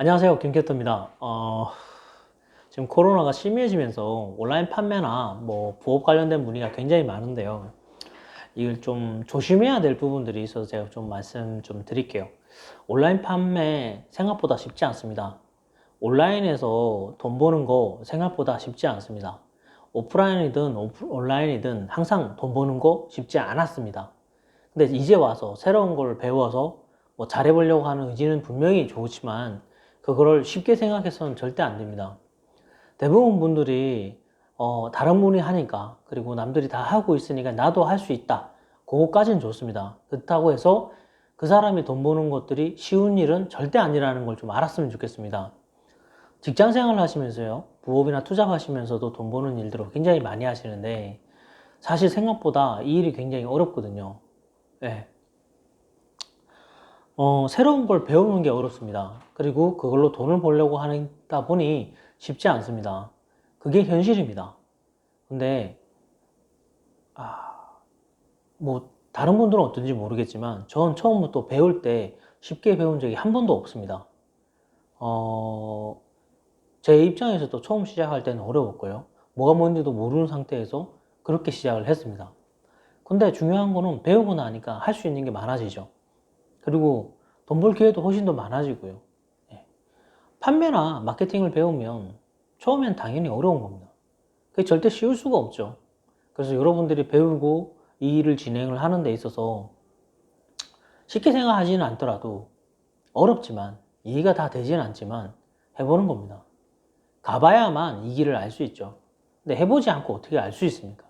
안녕하세요, 김캐터입니다. 지금 코로나가 심해지면서 온라인 판매나 뭐 부업 관련된 문의가 굉장히 많은데요. 이걸 좀 조심해야 될 부분들이 있어서 제가 좀 말씀 좀 드릴게요. 온라인 판매 생각보다 쉽지 않습니다. 온라인에서 돈 버는 거 생각보다 쉽지 않습니다. 오프라인이든 온라인이든 항상 돈 버는 거 쉽지 않았습니다. 근데 이제 와서 새로운 걸 배워서 뭐 잘해보려고 하는 의지는 분명히 좋지만 그거를 쉽게 생각해서는 절대 안 됩니다. 대부분 분들이 다른 분이 하니까, 그리고 남들이 다 하고 있으니까 나도 할 수 있다, 그거까지는 좋습니다. 그렇다고 해서 그 사람이 돈 버는 것들이 쉬운 일은 절대 아니라는 걸 좀 알았으면 좋겠습니다. 직장 생활 하시면서요, 부업이나 투잡하시면서도 돈 버는 일들을 굉장히 많이 하시는데 사실 생각보다 이 일이 굉장히 어렵거든요. 네. 새로운 걸 배우는 게 어렵습니다. 그리고 그걸로 돈을 벌려고 하다 보니 쉽지 않습니다. 그게 현실입니다. 근데, 뭐, 다른 분들은 어떤지 모르겠지만, 전 처음부터 배울 때 쉽게 배운 적이 한 번도 없습니다. 어, 제 입장에서도 처음 시작할 때는 어려웠고요. 뭐가 뭔지도 모르는 상태에서 그렇게 시작을 했습니다. 근데 중요한 거는 배우고 나니까 할 수 있는 게 많아지죠. 그리고 돈 벌 기회도 훨씬 더 많아지고요. 예. 판매나 마케팅을 배우면 처음엔 당연히 어려운 겁니다. 그게 절대 쉬울 수가 없죠. 그래서 여러분들이 배우고 이 일을 진행을 하는 데 있어서 쉽게 생각하지는 않더라도 어렵지만 이해가 다 되지는 않지만 해보는 겁니다. 가봐야만 이 길을 알 수 있죠. 근데 해보지 않고 어떻게 알 수 있습니까?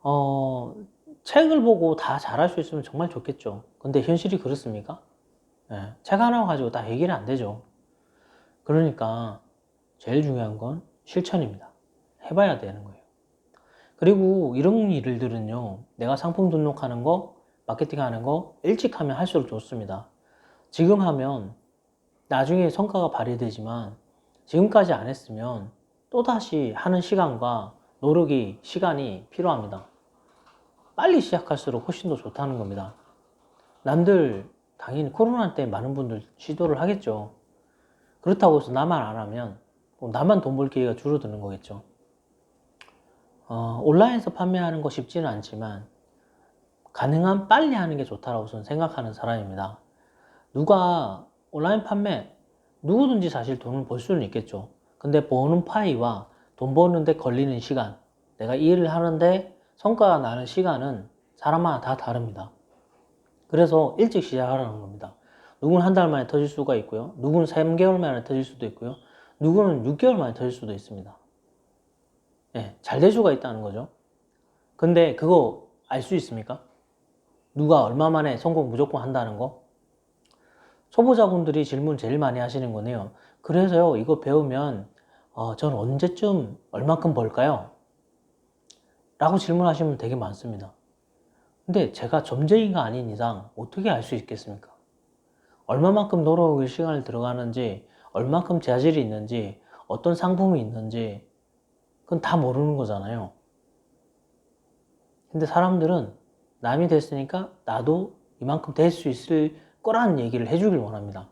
어, 책을 보고 다 잘할 수 있으면 정말 좋겠죠. 근데 현실이 그렇습니까? 예, 책 하나 가지고 다 해결이 안 되죠. 그러니까 제일 중요한 건 실천입니다. 해봐야 되는 거예요. 그리고 이런 일들은요, 내가 상품 등록하는 거, 마케팅 하는 거 일찍 하면 할수록 좋습니다. 지금 하면 나중에 성과가 발휘되지만 지금까지 안 했으면 또다시 하는 시간과 노력이, 시간이 필요합니다. 빨리 시작할수록 훨씬 더 좋다는 겁니다. 남들 당연히 코로나 때 많은 분들 시도를 하겠죠. 그렇다고 해서 나만 안 하면 나만 돈 벌 기회가 줄어드는 거겠죠. 온라인에서 판매하는 거 쉽지는 않지만 가능한 빨리 하는 게 좋다라고 저는 생각하는 사람입니다. 누가 온라인 판매, 누구든지 사실 돈을 벌 수는 있겠죠. 근데 버는 파이와 돈 버는데 걸리는 시간, 내가 이 일을 하는데 성과가 나는 시간은 사람마다 다 다릅니다. 그래서 일찍 시작하라는 겁니다. 누구는 한 달 만에 터질 수가 있고요. 누구는 3개월 만에 터질 수도 있고요. 누구는 6개월 만에 터질 수도 있습니다. 예, 잘 될 수가 있다는 거죠. 근데 그거 알 수 있습니까? 누가 얼마 만에 성공 무조건 한다는 거? 초보자분들이 질문 제일 많이 하시는 거네요. 그래서요, 이거 배우면 전 언제쯤 얼만큼 벌까요? 라고 질문하시면 되게 많습니다. 근데 제가 점쟁이가 아닌 이상 어떻게 알 수 있겠습니까? 얼마만큼 노력의 시간을 들어가는지, 얼만큼 재질이 있는지, 어떤 상품이 있는지, 그건 다 모르는 거잖아요. 근데 사람들은 남이 됐으니까 나도 이만큼 될 수 있을 거라는 얘기를 해주길 원합니다.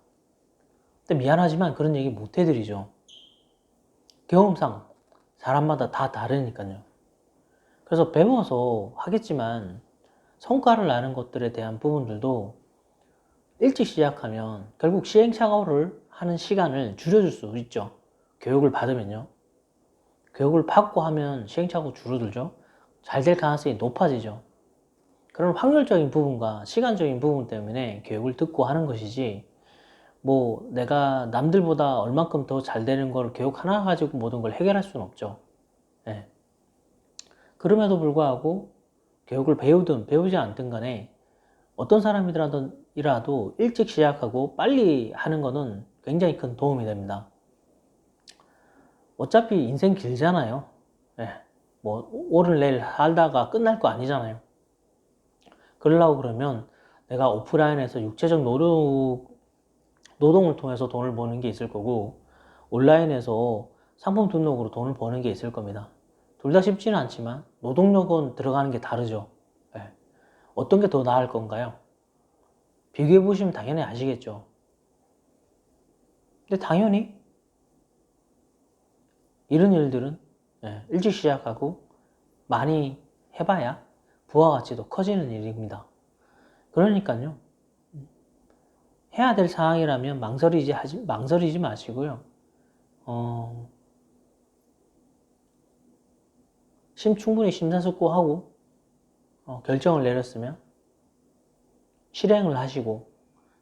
근데 미안하지만 그런 얘기 못 해드리죠. 경험상 사람마다 다 다르니까요. 그래서 배워서 하겠지만 성과를 나는 것들에 대한 부분들도 일찍 시작하면 결국 시행착오를 하는 시간을 줄여줄 수 있죠. 교육을 받으면요. 교육을 받고 하면 시행착오 줄어들죠. 잘 될 가능성이 높아지죠. 그런 확률적인 부분과 시간적인 부분 때문에 교육을 듣고 하는 것이지, 뭐 내가 남들보다 얼만큼 더 잘 되는 걸 교육 하나 가지고 모든 걸 해결할 수는 없죠. 네. 그럼에도 불구하고 교육을 배우든 배우지 않든 간에 어떤 사람이라도 일찍 시작하고 빨리 하는 것은 굉장히 큰 도움이 됩니다. 어차피 인생 길잖아요. 네. 뭐 오늘 내일 살다가 끝날 거 아니잖아요. 그러려고 그러면 내가 오프라인에서 육체적 노동을 통해서 돈을 버는 게 있을 거고, 온라인에서 상품 등록으로 돈을 버는 게 있을 겁니다. 둘 다 쉽지는 않지만 노동력은 들어가는 게 다르죠. 네. 어떤 게 더 나을 건가요? 비교해 보시면 당연히 아시겠죠. 근데 당연히 이런 일들은 일찍 시작하고 많이 해봐야 부가가치도 커지는 일입니다. 그러니까요, 해야 될 상황이라면 망설이지 마시고요. 충분히 심사숙고하고 결정을 내렸으면 실행을 하시고,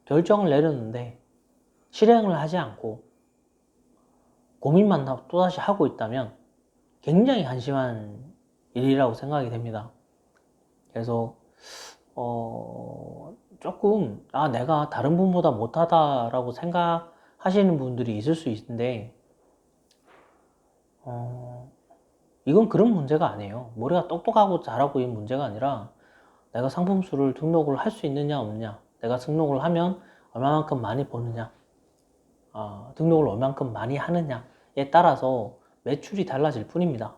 결정을 내렸는데 실행을 하지 않고 고민만 또다시 하고 있다면 굉장히 한심한 일이라고 생각이 됩니다. 그래서 조금 내가 다른 분보다 못하다라고 생각하시는 분들이 있을 수 있는데 이건 그런 문제가 아니에요. 머리가 똑똑하고 잘하고 있는 문제가 아니라 내가 상품수를 등록을 할 수 있느냐 없느냐, 내가 등록을 하면 얼마만큼 많이 버느냐, 등록을 얼마만큼 많이 하느냐에 따라서 매출이 달라질 뿐입니다.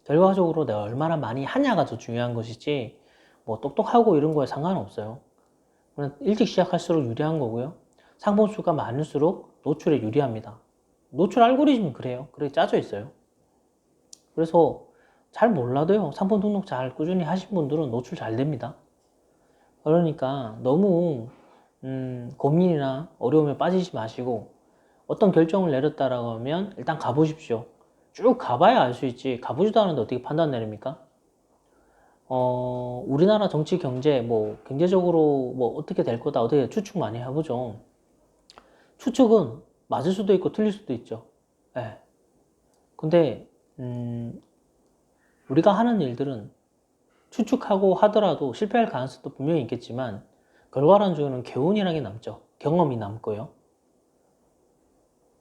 결과적으로 내가 얼마나 많이 하냐가 더 중요한 것이지 뭐 똑똑하고 이런 거에 상관없어요. 일찍 시작할수록 유리한 거고요. 상품수가 많을수록 노출에 유리합니다. 노출 알고리즘은 그래요. 그렇게 짜져 있어요. 그래서 잘 몰라도요, 상품 등록 잘 꾸준히 하신 분들은 노출 잘 됩니다. 그러니까 너무 고민이나 어려움에 빠지지 마시고, 어떤 결정을 내렸다라고 하면 일단 가보십시오. 쭉 가봐야 알 수 있지, 가보지도 않았는데 어떻게 판단 내립니까? 우리나라 정치 경제, 경제적으로 어떻게 될 거다, 어떻게 추측 많이 해보죠. 추측은 맞을 수도 있고 틀릴 수도 있죠. 예. 근데 우리가 하는 일들은 추측하고 하더라도 실패할 가능성도 분명히 있겠지만 결과론적으로는 교훈이라는 게 남죠. 경험이 남고요.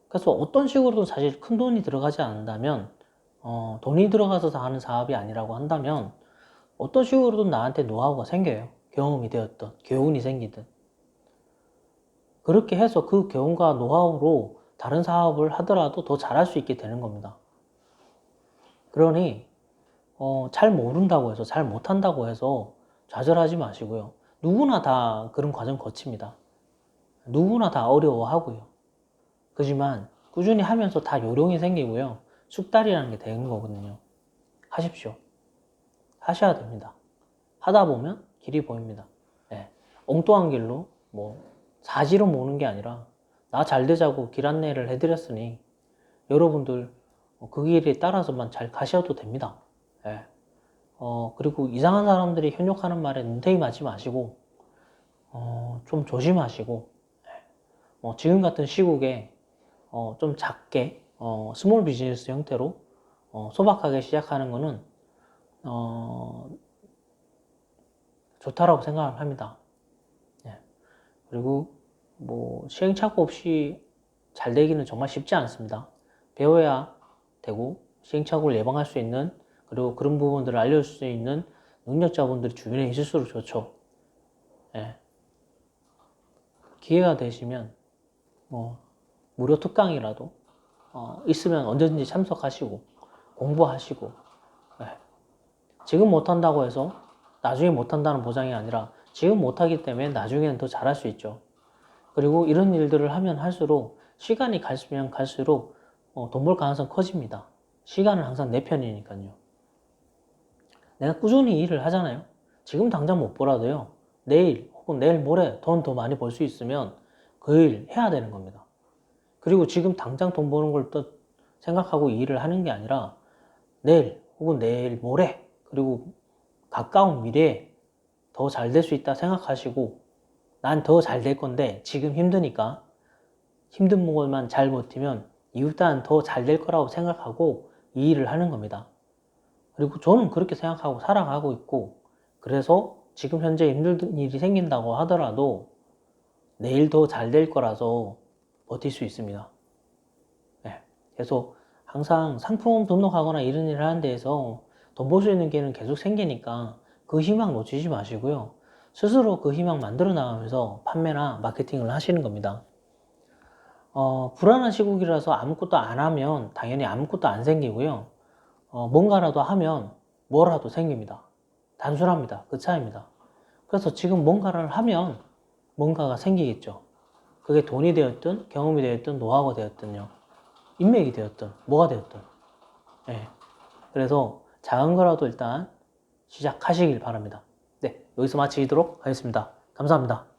그래서 어떤 식으로든 사실 큰 돈이 들어가지 않는다면, 돈이 들어가서 하는 사업이 아니라고 한다면 어떤 식으로든 나한테 노하우가 생겨요. 경험이 되었던, 교훈이 생기든. 그렇게 해서 그 교훈과 노하우로 다른 사업을 하더라도 더 잘할 수 있게 되는 겁니다. 그러니 잘 모른다고 해서, 잘 못한다고 해서 좌절하지 마시고요. 누구나 다 그런 과정 거칩니다. 누구나 다 어려워하고요. 그지만 꾸준히 하면서 다 요령이 생기고요. 숙달이라는 게 되는 거거든요. 하십시오. 하셔야 됩니다. 하다 보면 길이 보입니다. 엉뚱한 길로 사지로 모는 게 아니라 나 잘 되자고 길 안내를 해드렸으니 여러분들 그 길에 따라서만 잘 가셔도 됩니다. 그리고 이상한 사람들이 현욕하는 말에 눈탱이 맞지 마시고 좀 조심하시고, 지금 같은 시국에 좀 작게 스몰 비즈니스 형태로 소박하게 시작하는 거는 좋다라고 생각을 합니다. 그리고 시행착오 없이 잘 되기는 정말 쉽지 않습니다. 배워야 되고 시행착오를 예방할 수 있는, 그리고 그런 부분들을 알려줄 수 있는 능력자분들이 주변에 있을수록 좋죠. 기회가 되시면 무료 특강이라도 있으면 언제든지 참석하시고 공부하시고, 지금 못한다고 해서 나중에 못한다는 보장이 아니라 지금 못하기 때문에 나중에는 더 잘할 수 있죠. 그리고 이런 일들을 하면 할수록, 시간이 갈수록 갈수록 돈 벌 가능성 커집니다. 시간은 항상 내 편이니까요. 내가 꾸준히 일을 하잖아요. 지금 당장 못 벌어도요, 내일 혹은 내일 모레 돈 더 많이 벌 수 있으면 그 일 해야 되는 겁니다. 그리고 지금 당장 돈 버는 걸 또 생각하고 일을 하는 게 아니라 내일 혹은 내일 모레, 그리고 가까운 미래에 더 잘 될 수 있다 생각하시고, 난 더 잘 될 건데 지금 힘드니까 힘든 것만 잘 버티면 이후에는 더 잘 될 거라고 생각하고 이 일을 하는 겁니다. 그리고 저는 그렇게 생각하고 살아가고 있고, 그래서 지금 현재 힘든 일이 생긴다고 하더라도 내일 더 잘 될 거라서 버틸 수 있습니다. 그래서 항상 상품 등록하거나 이런 일을 하는 데에서 돈 벌 수 있는 기회는 계속 생기니까 그 희망 놓치지 마시고요. 스스로 그 희망 만들어 나가면서 판매나 마케팅을 하시는 겁니다. 불안한 시국이라서 아무것도 안 하면 당연히 아무것도 안 생기고요. 뭔가라도 하면 뭐라도 생깁니다. 단순합니다. 그 차이입니다. 그래서 지금 뭔가를 하면 뭔가가 생기겠죠. 그게 돈이 되었든 경험이 되었든 노하우가 되었든요. 인맥이 되었든 뭐가 되었든. 예. 그래서 작은 거라도 일단 시작하시길 바랍니다. 네, 여기서 마치도록 하겠습니다. 감사합니다.